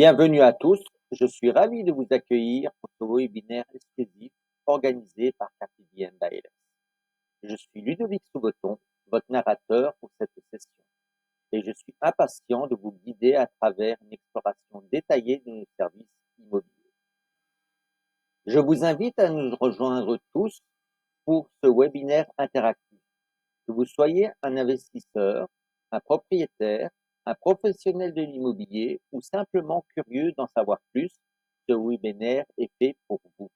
Bienvenue à tous, je suis ravi de vous accueillir pour ce webinaire exclusif organisé par Carpe Bailey. Je suis Ludovic Soubeton, votre narrateur pour cette session, et je suis impatient de vous guider à travers une exploration détaillée de nos services immobiliers. Je vous invite à nous rejoindre tous pour ce webinaire interactif. Que vous soyez un investisseur, un propriétaire, un professionnel de l'immobilier ou simplement curieux d'en savoir plus, ce webinaire est fait pour vous.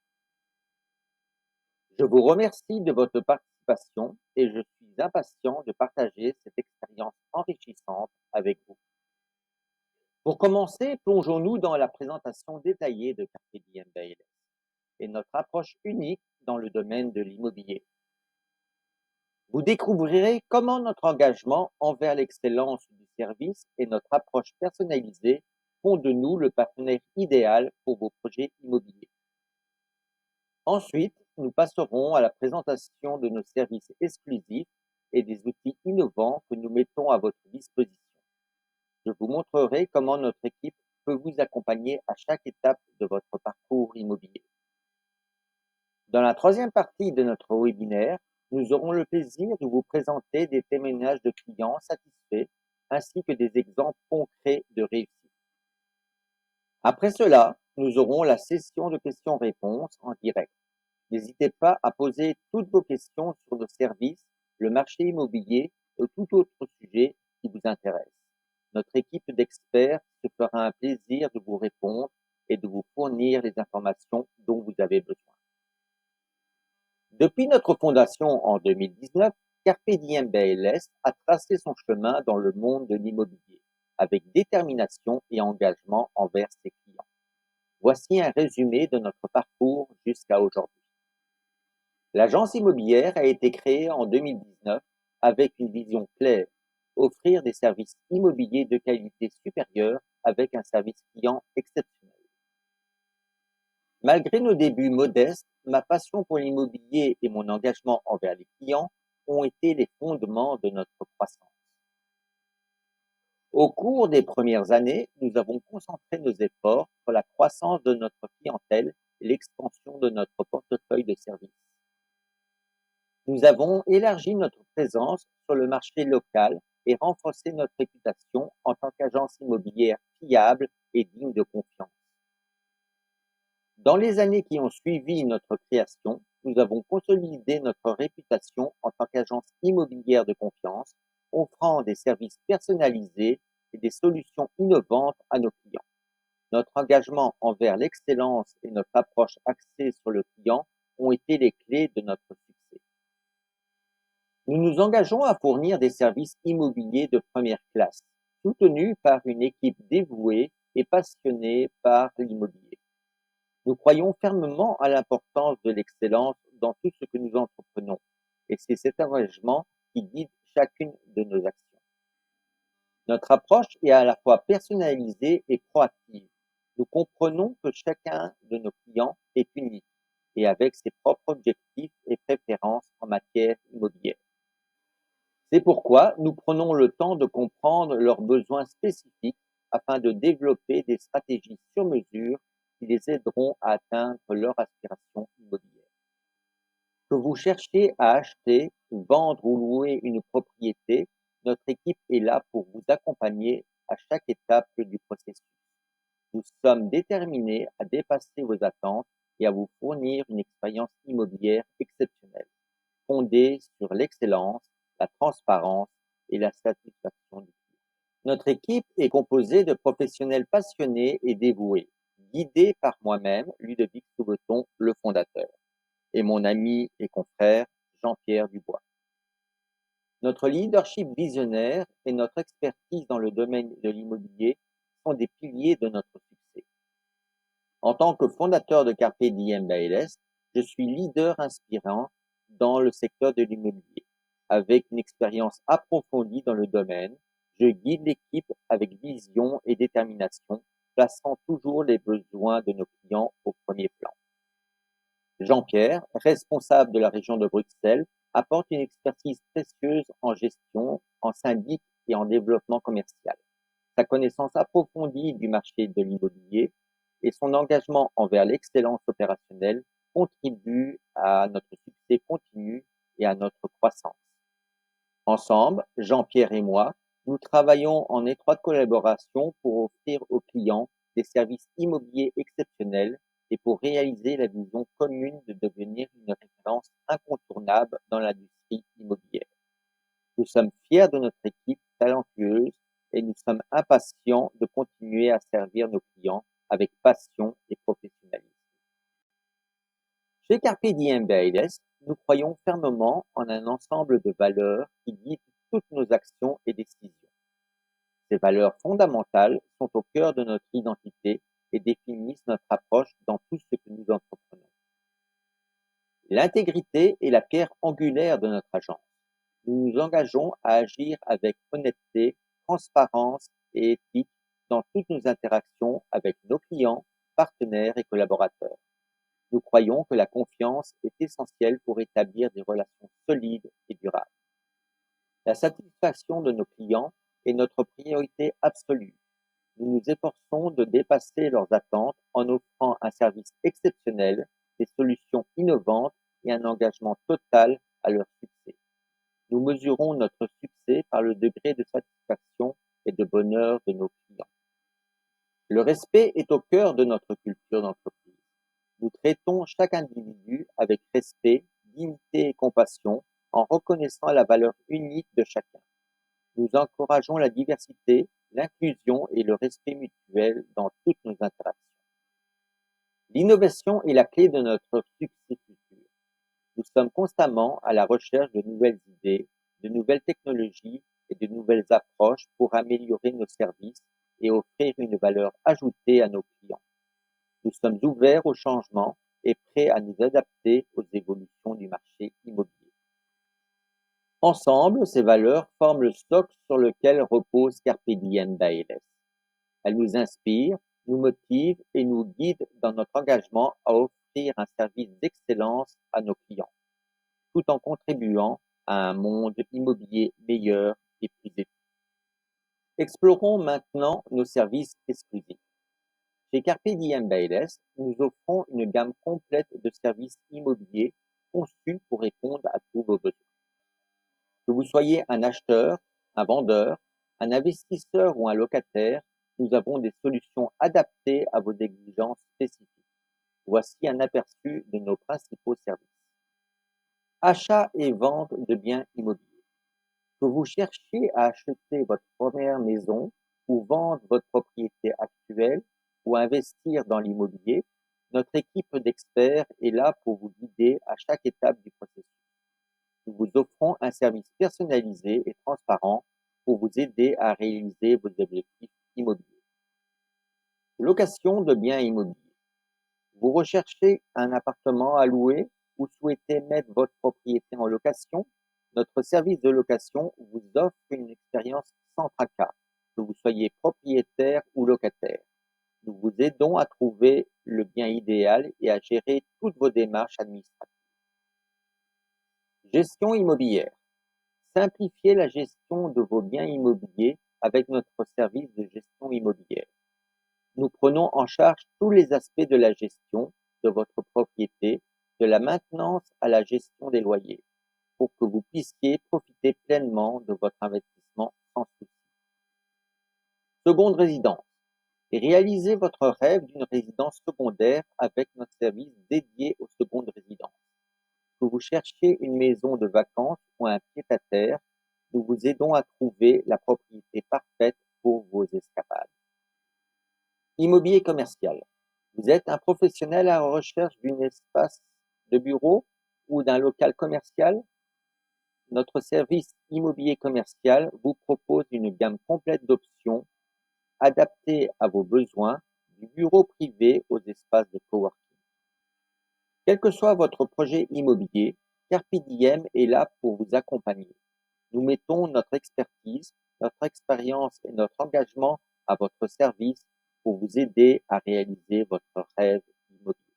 Je vous remercie de votre participation et je suis impatient de partager cette expérience enrichissante avec vous. Pour commencer, plongeons-nous dans la présentation détaillée de Carpe Bailey et notre approche unique dans le domaine de l'immobilier. Vous découvrirez comment notre engagement envers l'excellence du service et notre approche personnalisée font de nous le partenaire idéal pour vos projets immobiliers. Ensuite, nous passerons à la présentation de nos services exclusifs et des outils innovants que nous mettons à votre disposition. Je vous montrerai comment notre équipe peut vous accompagner à chaque étape de votre parcours immobilier. Dans la troisième partie de notre webinaire, nous aurons le plaisir de vous présenter des témoignages de clients satisfaits ainsi que des exemples concrets de réussite. Après cela, nous aurons la session de questions-réponses en direct. N'hésitez pas à poser toutes vos questions sur nos services, le marché immobilier ou tout autre sujet qui vous intéresse. Notre équipe d'experts se fera un plaisir de vous répondre et de vous fournir les informations dont vous avez besoin. Depuis notre fondation en 2019, Carpe Bailey a tracé son chemin dans le monde de l'immobilier, avec détermination et engagement envers ses clients. Voici un résumé de notre parcours jusqu'à aujourd'hui. L'agence immobilière a été créée en 2019 avec une vision claire, offrir des services immobiliers de qualité supérieure avec un service client exceptionnel. Malgré nos débuts modestes, ma passion pour l'immobilier et mon engagement envers les clients ont été les fondements de notre croissance. Au cours des premières années, nous avons concentré nos efforts sur la croissance de notre clientèle et l'expansion de notre portefeuille de services. Nous avons élargi notre présence sur le marché local et renforcé notre réputation en tant qu'agence immobilière fiable et digne de confiance. Dans les années qui ont suivi notre création, nous avons consolidé notre réputation en tant qu'agence immobilière de confiance, offrant des services personnalisés et des solutions innovantes à nos clients. Notre engagement envers l'excellence et notre approche axée sur le client ont été les clés de notre succès. Nous nous engageons à fournir des services immobiliers de première classe, soutenus par une équipe dévouée et passionnée par l'immobilier. Nous croyons fermement à l'importance de l'excellence dans tout ce que nous entreprenons, et c'est cet engagement qui guide chacune de nos actions. Notre approche est à la fois personnalisée et proactive. Nous comprenons que chacun de nos clients est unique et avec ses propres objectifs et préférences en matière immobilière. C'est pourquoi nous prenons le temps de comprendre leurs besoins spécifiques afin de développer des stratégies sur mesure qui les aideront à atteindre leurs aspirations immobilières. Que vous cherchiez à acheter, vendre ou louer une propriété, notre équipe est là pour vous accompagner à chaque étape du processus. Nous sommes déterminés à dépasser vos attentes et à vous fournir une expérience immobilière exceptionnelle, fondée sur l'excellence, la transparence et la satisfaction du client. Notre équipe est composée de professionnels passionnés et dévoués, guidés par moi-même, Ludovic Soubeton, le fondateur, et mon ami et confrère Jean-Pierre Dubois. Notre leadership visionnaire et notre expertise dans le domaine de l'immobilier sont des piliers de notre succès. En tant que fondateur de Carpe Bailey, je suis leader inspirant dans le secteur de l'immobilier. Avec une expérience approfondie dans le domaine, je guide l'équipe avec vision et détermination, plaçant toujours les besoins de nos clients au premier plan. Jean-Pierre, responsable de la région de Bruxelles, apporte une expertise précieuse en gestion, en syndic et en développement commercial. Sa connaissance approfondie du marché de l'immobilier et son engagement envers l'excellence opérationnelle contribuent à notre succès continu et à notre croissance. Ensemble, Jean-Pierre et moi, nous travaillons en étroite collaboration pour offrir aux clients des services immobiliers exceptionnels et pour réaliser la vision commune de devenir une référence incontournable dans l'industrie immobilière. Nous sommes fiers de notre équipe talentueuse et nous sommes impatients de continuer à servir nos clients avec passion et professionnalisme. Chez Carpe Diem Bailes, nous croyons fermement en un ensemble de valeurs qui guident toutes nos actions et décisions. Ces valeurs fondamentales sont au cœur de notre identité et définissent notre approche dans tout ce que nous entreprenons. L'intégrité est la pierre angulaire de notre agence. Nous nous engageons à agir avec honnêteté, transparence et éthique dans toutes nos interactions avec nos clients, partenaires et collaborateurs. Nous croyons que la confiance est essentielle pour établir des relations solides et durables. La satisfaction de nos clients est notre priorité absolue. Nous nous efforçons de dépasser leurs attentes en offrant un service exceptionnel, des solutions innovantes et un engagement total à leur succès. Nous mesurons notre succès par le degré de satisfaction et de bonheur de nos clients. Le respect est au cœur de notre culture d'entreprise. Nous traitons chaque individu avec respect, dignité et compassion en reconnaissant la valeur unique de chacun. Nous encourageons la diversité, l'inclusion et le respect mutuel dans toutes nos interactions. L'innovation est la clé de notre succès futur. Nous sommes constamment à la recherche de nouvelles idées, de nouvelles technologies et de nouvelles approches pour améliorer nos services et offrir une valeur ajoutée à nos clients. Nous sommes ouverts au changement et prêts à nous adapter aux évolutions du marché immobilier. Ensemble, ces valeurs forment le socle sur lequel repose Carpe Diem Bailes. Elles nous inspirent, nous motivent et nous guident dans notre engagement à offrir un service d'excellence à nos clients, tout en contribuant à un monde immobilier meilleur et plus éthique. Explorons maintenant nos services exclusifs. Chez Carpe Diem Bailes, nous offrons une gamme complète de services immobiliers conçus pour répondre à tous vos besoins. Que vous soyez un acheteur, un vendeur, un investisseur ou un locataire, nous avons des solutions adaptées à vos exigences spécifiques. Voici un aperçu de nos principaux services. Achat et vente de biens immobiliers. Que vous cherchiez à acheter votre première maison ou vendre votre propriété actuelle ou investir dans l'immobilier, notre équipe d'experts est là pour vous guider à chaque étape du processus. Nous vous offrons un service personnalisé et transparent pour vous aider à réaliser vos objectifs immobiliers. Location de biens immobiliers. Vous recherchez un appartement à louer ou souhaitez mettre votre propriété en location? Notre service de location vous offre une expérience sans tracas, que vous soyez propriétaire ou locataire. Nous vous aidons à trouver le bien idéal et à gérer toutes vos démarches administratives. Gestion immobilière. Simplifiez la gestion de vos biens immobiliers avec notre service de gestion immobilière. Nous prenons en charge tous les aspects de la gestion de votre propriété, de la maintenance à la gestion des loyers, pour que vous puissiez profiter pleinement de votre investissement sans souci. Seconde résidence. Réalisez votre rêve d'une résidence secondaire avec notre service dédié aux secondes résidences. Que vous cherchiez une maison de vacances ou un pied-à-terre, nous vous aidons à trouver la propriété parfaite pour vos escapades. Immobilier commercial. Vous êtes un professionnel à la recherche d'un espace de bureau ou d'un local commercial? Notre service immobilier commercial vous propose une gamme complète d'options adaptées à vos besoins, du bureau privé aux espaces de coworking. Quel que soit votre projet immobilier, Carpe Diem est là pour vous accompagner. Nous mettons notre expertise, notre expérience et notre engagement à votre service pour vous aider à réaliser votre rêve immobilier.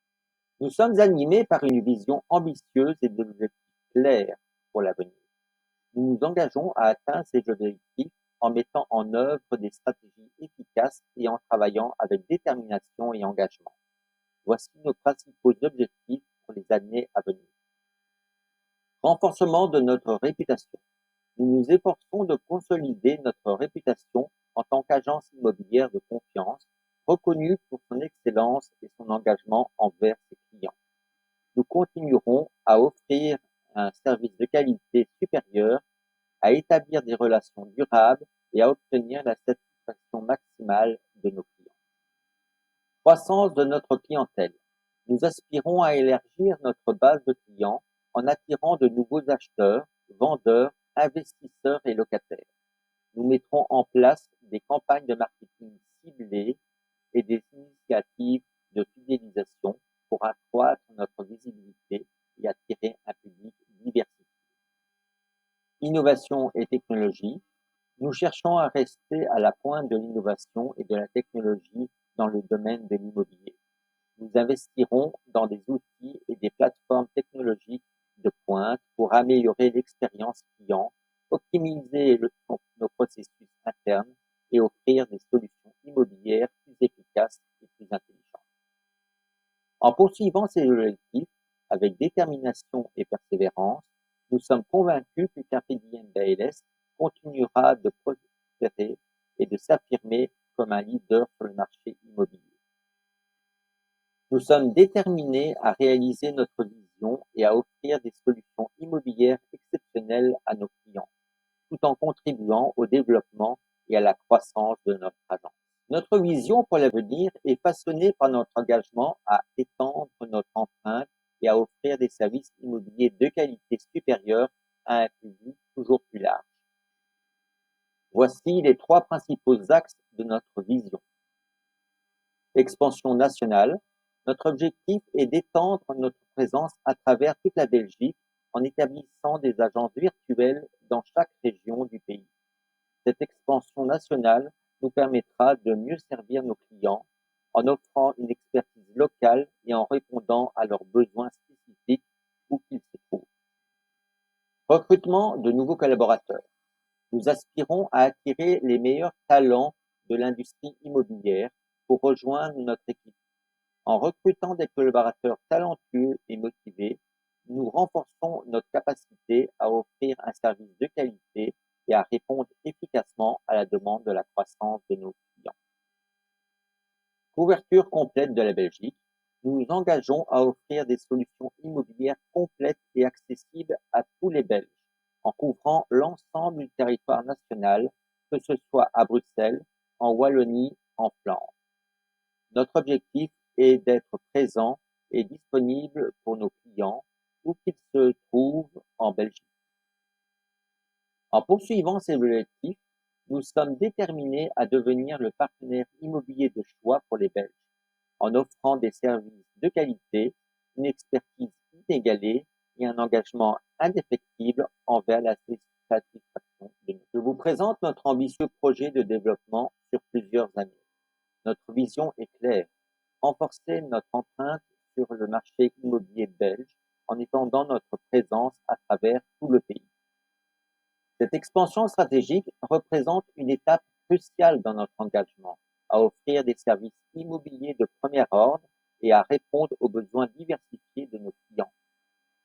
Nous sommes animés par une vision ambitieuse et des objectifs clairs pour l'avenir. Nous nous engageons à atteindre ces objectifs en mettant en œuvre des stratégies efficaces et en travaillant avec détermination et engagement. Voici nos principaux objectifs pour les années à venir. Renforcement de notre réputation. Nous nous efforçons de consolider notre réputation en tant qu'agence immobilière de confiance, reconnue pour son excellence et son engagement envers ses clients. Nous continuerons à offrir un service de qualité supérieure, à établir des relations durables et à obtenir la satisfaction maximale de nos clients. Croissance de notre clientèle. Nous aspirons à élargir notre base de clients en attirant de nouveaux acheteurs, vendeurs, investisseurs et locataires. Nous mettrons en place des campagnes de marketing ciblées et des initiatives de fidélisation pour accroître notre visibilité et attirer un public diversifié. Innovation et technologie. Nous cherchons à rester à la pointe de l'innovation et de la technologie dans le domaine de l'immobilier. Nous investirons dans des outils et des plateformes technologiques de pointe pour améliorer l'expérience client, optimiser nos processus internes et offrir des solutions immobilières plus efficaces et plus intelligentes. En poursuivant ces objectifs avec détermination et persévérance, nous sommes convaincus que Carpe Diem MLS continuera de prospérer et de s'affirmer comme un leader sur le marché immobilier. Nous sommes déterminés à réaliser notre vision et à offrir des solutions immobilières exceptionnelles à nos clients, tout en contribuant au développement et à la croissance de notre agence. Notre vision pour l'avenir est façonnée par notre engagement à étendre notre empreinte et à offrir des services immobiliers de qualité supérieure à un public toujours plus large. Voici les 3 principaux axes de notre vision. Expansion nationale. Notre objectif est d'étendre notre présence à travers toute la Belgique en établissant des agences virtuelles dans chaque région du pays. Cette expansion nationale nous permettra de mieux servir nos clients en offrant une expertise locale et en répondant à leurs besoins spécifiques où qu'ils se trouvent. Recrutement de nouveaux collaborateurs. Nous aspirons à attirer les meilleurs talents de l'industrie immobilière pour rejoindre notre équipe. En recrutant des collaborateurs talentueux et motivés, nous renforçons notre capacité à offrir un service de qualité et à répondre efficacement à la demande de la croissance de nos clients. Couverture complète de la Belgique. Nous nous engageons à offrir des solutions immobilières complètes et accessibles à tous les Belges, en couvrant l'ensemble du territoire national, que ce soit à Bruxelles, en Wallonie, en Flandre. Notre objectif est d'être présent et disponible pour nos clients où qu'ils se trouvent en Belgique. En poursuivant ces objectifs, nous sommes déterminés à devenir le partenaire immobilier de choix pour les Belges, en offrant des services de qualité, une expertise inégalée et un engagement indéfectible envers la satisfaction de nous. Je vous présente notre ambitieux projet de développement sur plusieurs années. Notre vision est claire: renforcer notre empreinte sur le marché immobilier belge en étendant notre présence à travers tout le pays. Cette expansion stratégique représente une étape cruciale dans notre engagement à offrir des services immobiliers de premier ordre et à répondre aux besoins diversifiés de nos clients.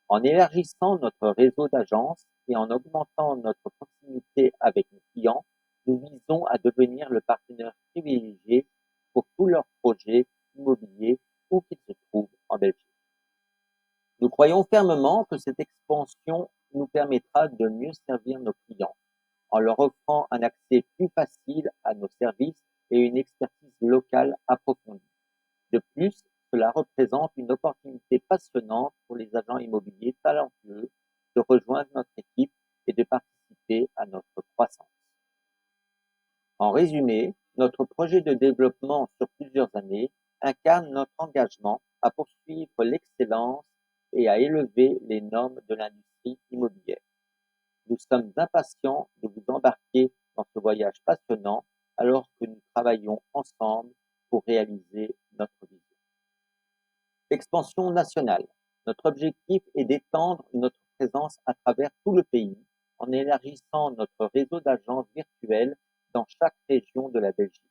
En élargissant notre réseau d'agences et en augmentant notre proximité avec nos clients, nous visons à devenir le partenaire privilégié pour tous leurs projets immobiliers où qu'ils se trouvent en Belgique. Nous croyons fermement que cette expansion nous permettra de mieux servir nos clients, en leur offrant un accès plus facile à nos services et une expertise locale approfondie. De plus, cela représente une opportunité passionnante pour les agents immobiliers talentueux de rejoindre notre équipe et de participer à notre croissance. En résumé, notre projet de développement sur plusieurs années incarne notre engagement à poursuivre l'excellence et à élever les normes de l'industrie immobilière. Nous sommes impatients de vous embarquer dans ce voyage passionnant alors que nous travaillons ensemble pour réaliser notre vision. Expansion nationale. Notre objectif est d'étendre notre présence à travers tout le pays en élargissant notre réseau d'agences virtuelles dans chaque région de la Belgique.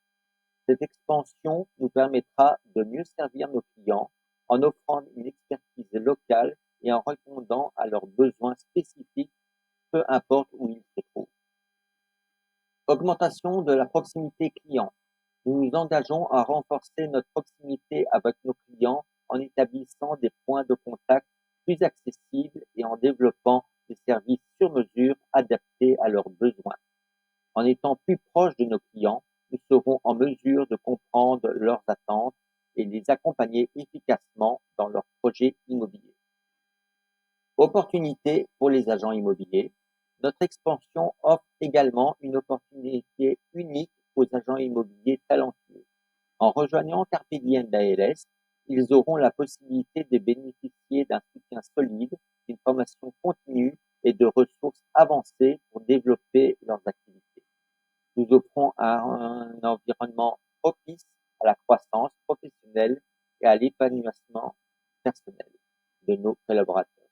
Cette expansion nous permettra de mieux servir nos clients en offrant une expertise locale et en répondant à leurs besoins spécifiques, peu importe où ils se trouvent. Augmentation de la proximité client. Nous nous engageons à renforcer notre proximité avec nos clients en établissant des points de contact plus accessibles et en développant des services sur mesure adaptés à leurs besoins. En étant plus proches de nos clients, nous serons en mesure de comprendre leurs attentes et les accompagner efficacement dans leurs projets immobiliers. Opportunités pour les agents immobiliers. Notre expansion offre également une opportunité unique aux agents immobiliers talentueux. En rejoignant Carpe Diem d'ALS, ils auront la possibilité de bénéficier d'un soutien solide, d'une formation continue et de ressources avancées pour développer leurs activités. Nous offrons un environnement propice à la croissance professionnelle et à l'épanouissement personnel de nos collaborateurs.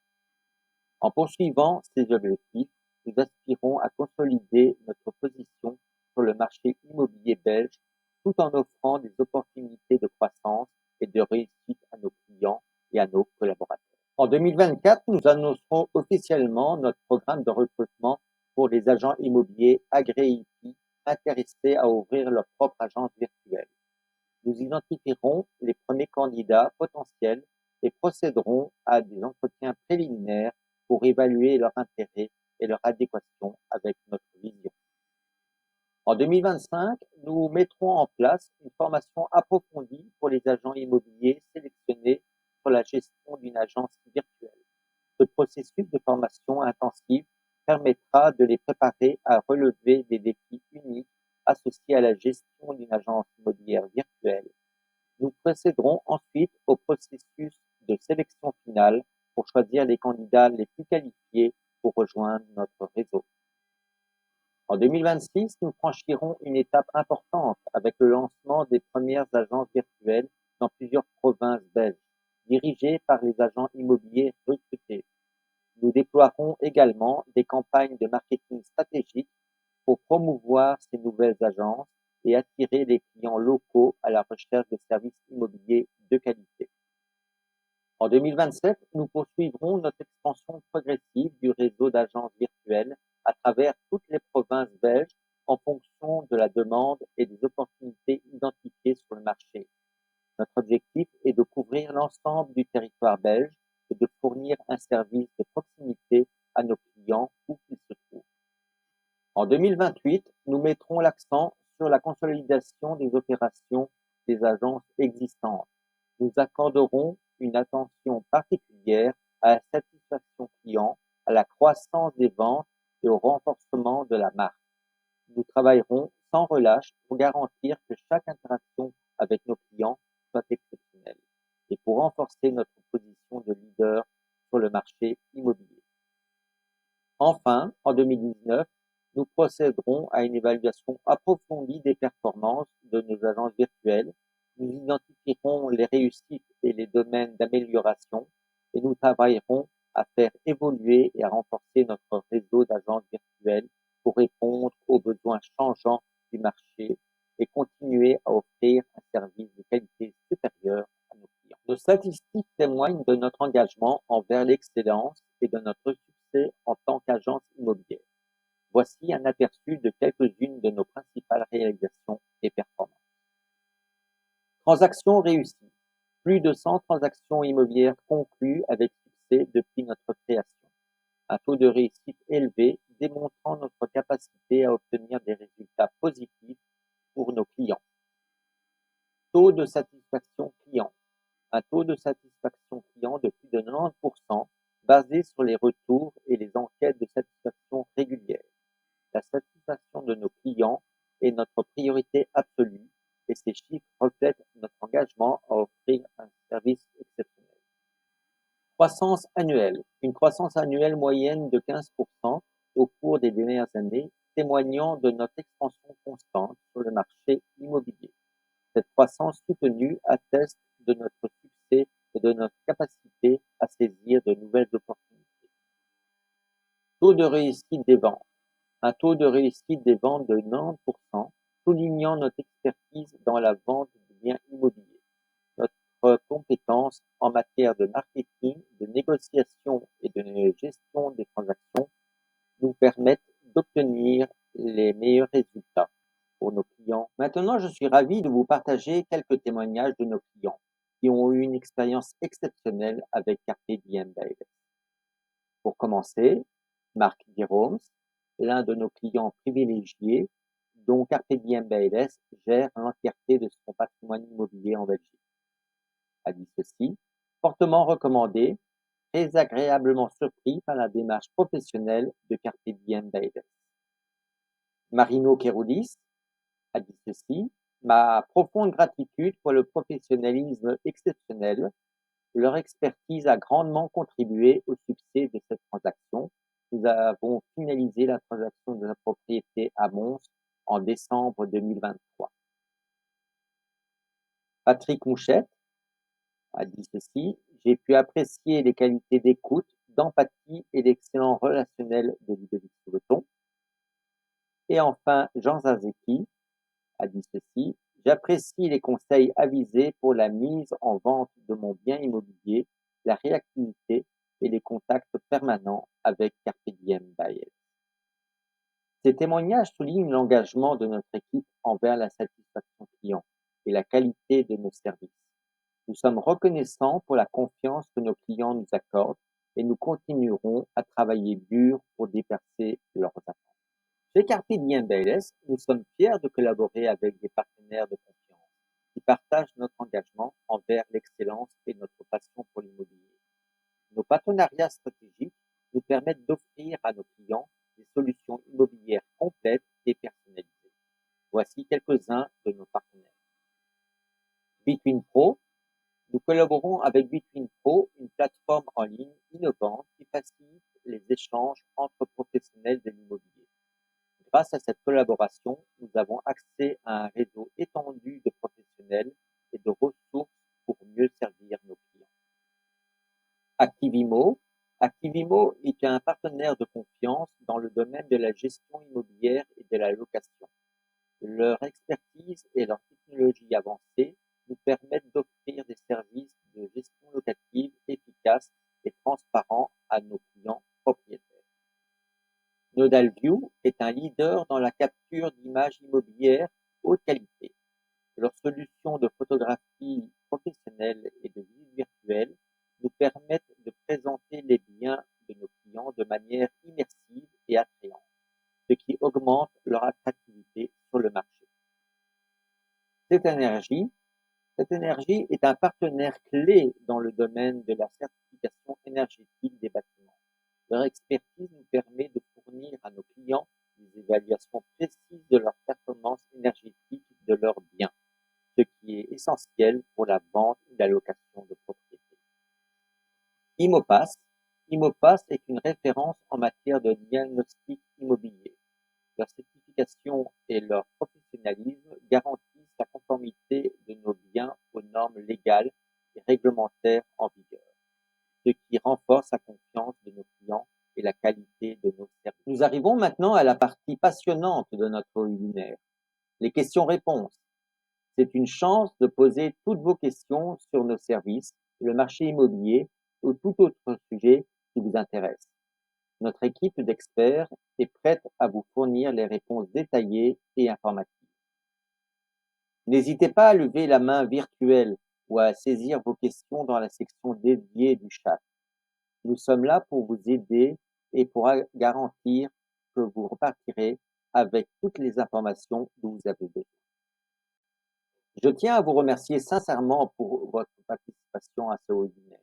En poursuivant ces objectifs, nous aspirons à consolider notre position sur le marché immobilier belge tout en offrant des opportunités de croissance et de réussite à nos clients et à nos collaborateurs. En 2024, nous annoncerons officiellement notre programme de recrutement pour les agents immobiliers agréés intéressés à ouvrir leur propre agence virtuelle. Nous identifierons les premiers candidats potentiels et procéderons à des entretiens préliminaires pour évaluer leur intérêt et leur adéquation avec notre vision. En 2025, nous mettrons en place une formation approfondie pour les agents immobiliers sélectionnés sur la gestion d'une agence virtuelle. Ce processus de formation intensive permettra de les préparer à relever des défis uniques associés à la gestion d'une agence immobilière virtuelle. Nous procéderons ensuite au processus de sélection finale pour choisir les candidats les plus qualifiés pour rejoindre notre réseau. En 2026, nous franchirons une étape importante avec le lancement des premières agences virtuelles dans plusieurs provinces belges, dirigées par les agents immobiliers recrutés. Nous déploierons également des campagnes de marketing stratégiques pour promouvoir ces nouvelles agences et attirer les clients locaux à la recherche de services immobiliers de qualité. En 2027, nous poursuivrons notre expansion progressive du réseau d'agences virtuelles à travers toutes les provinces belges en fonction de la demande et des opportunités identifiées sur le marché. Notre objectif est de couvrir l'ensemble du territoire belge et de fournir un service de proximité à nos clients où qu'ils se trouvent. En 2028, nous mettrons l'accent sur la consolidation des opérations des agences existantes. Nous accorderons une attention particulière à la satisfaction client, à la croissance des ventes et au renforcement de la marque. Nous travaillerons sans relâche pour garantir que chaque interaction avec nos clients soit exceptionnelle et pour renforcer notre position de leader sur le marché immobilier. Enfin, en 2019, nous procéderons à une évaluation approfondie des performances de nos agences virtuelles. Nous identifierons les réussites et les domaines d'amélioration et nous travaillerons à faire évoluer et à renforcer notre réseau d'agences virtuelles pour répondre aux besoins changeants du marché et continuer à offrir un service de qualité supérieure à nos clients. Nos statistiques témoignent de notre engagement envers l'excellence et de notre succès en tant qu'agence immobilière. Voici un aperçu de quelques-unes de nos principales réalisations et performances. Transactions réussies. Plus de 100 transactions immobilières conclues avec succès depuis notre création. Un taux de réussite élevé démontrant notre capacité à obtenir des résultats positifs pour nos clients. Taux de satisfaction client. Un taux de satisfaction client de plus de 90% basé sur les retours et les enquêtes de satisfaction régulières. La satisfaction de nos clients est notre priorité absolue et ces chiffres reflètent notre engagement à offrir un service exceptionnel. Croissance annuelle. Une croissance annuelle moyenne de 15% au cours des dernières années, témoignant de notre expansion constante sur le marché immobilier. Cette croissance soutenue atteste de notre succès et de notre capacité à saisir de nouvelles opportunités. Taux de réussite des ventes. Un taux de réussite des ventes de 90%, soulignant notre expertise dans la vente de biens immobiliers. Notre compétence en matière de marketing, de négociation et de gestion des transactions nous permettent d'obtenir les meilleurs résultats pour nos clients. Maintenant, je suis ravi de vous partager quelques témoignages de nos clients qui ont eu une expérience exceptionnelle avec Carpe Diem Bail. Pour commencer, Marc Jérômes, l'un de nos clients privilégiés, dont Carpe Diem Bail gère l'entièreté de son patrimoine immobilier en Belgique, a dit ceci: fortement recommandé, très agréablement surpris par la démarche professionnelle de Carpe Diem Bail. Marino Kéroulis a dit ceci: ma profonde gratitude pour le professionnalisme exceptionnel. Leur expertise a grandement contribué au succès de cette transaction. Nous avons finalisé la transaction de la propriété à Mons en décembre 2023. Patrick Mouchette a dit ceci: j'ai pu apprécier les qualités d'écoute, d'empathie et l'excellent relationnel de Ludovic Breton. Et enfin, Jean Zazeki a dit ceci: j'apprécie les conseils avisés pour la mise en vente de mon bien immobilier, la réactivité et les contacts permanents avec Carpe Diem Bail. Ces témoignages soulignent l'engagement de notre équipe envers la satisfaction client et la qualité de nos services. Nous sommes reconnaissants pour la confiance que nos clients nous accordent et nous continuerons à travailler dur pour dépasser leurs attentes. Chez Carpe Diem Bail, nous sommes fiers de collaborer avec des partenaires de confiance qui partagent notre engagement envers l'excellence et notre passion pour l'immobilier. Nos partenariats stratégiques nous permettent d'offrir à nos clients des solutions immobilières complètes et personnalisées. Voici quelques-uns de nos partenaires. Between Pro. Nous collaborons avec Between Pro, une plateforme en ligne innovante qui facilite les échanges entre professionnels de l'immobilier. Grâce à cette collaboration, nous avons accès à un réseau étendu de professionnels et de ressources pour mieux servir nos clients. Activimo. Activimo est un partenaire de confiance dans le domaine de la gestion immobilière et de la location. Leur expertise et leur technologie avancée nous permettent d'offrir des services de gestion locative efficaces et transparents à nos clients propriétaires. NodalView est un leader dans la capture d'images immobilières haute qualité. Leurs solutions de photographie professionnelle et de vie virtuelle nous permettent de présenter les biens de nos clients de manière immersive et attrayante, ce qui augmente leur attractivité sur le marché. Cette énergie est un partenaire clé dans le domaine de la certification énergétique des bâtiments. Leur expertise nous permet de fournir à nos clients des évaluations précises de leur performance énergétique de leurs biens, ce qui est essentiel pour la vente ou la location de propriétés. Imopass. Imopass est une référence en matière de diagnostic immobilier. Leur certification et leur professionnalisme garantissent la conformité de nos biens aux normes légales et réglementaires en vigueur, ce qui renforce la confiance de nos clients et la qualité de nos services. Nous arrivons maintenant à la partie passionnante de notre webinaire, les questions-réponses. C'est une chance de poser toutes vos questions sur nos services, le marché immobilier ou tout autre sujet qui vous intéresse. Notre équipe d'experts est prête à vous fournir les réponses détaillées et informatives. N'hésitez pas à lever la main virtuelle ou à saisir vos questions dans la section dédiée du chat. Nous sommes là pour vous aider et pour garantir que vous repartirez avec toutes les informations dont vous avez besoin. Je tiens à vous remercier sincèrement pour votre participation à ce webinaire.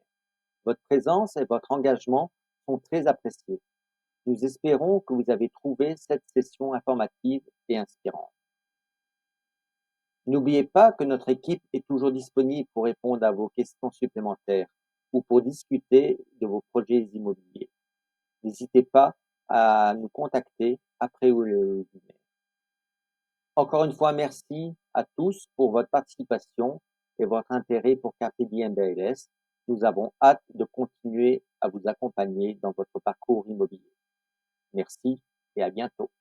Votre présence et votre engagement sont très appréciés. Nous espérons que vous avez trouvé cette session informative et inspirante. N'oubliez pas que notre équipe est toujours disponible pour répondre à vos questions supplémentaires ou pour discuter de vos projets immobiliers. N'hésitez pas à nous contacter après le webinaire. Encore une fois, merci à tous pour votre participation et votre intérêt pour Carpe Diem Bail. Nous avons hâte de continuer à vous accompagner dans votre parcours immobilier. Merci et à bientôt.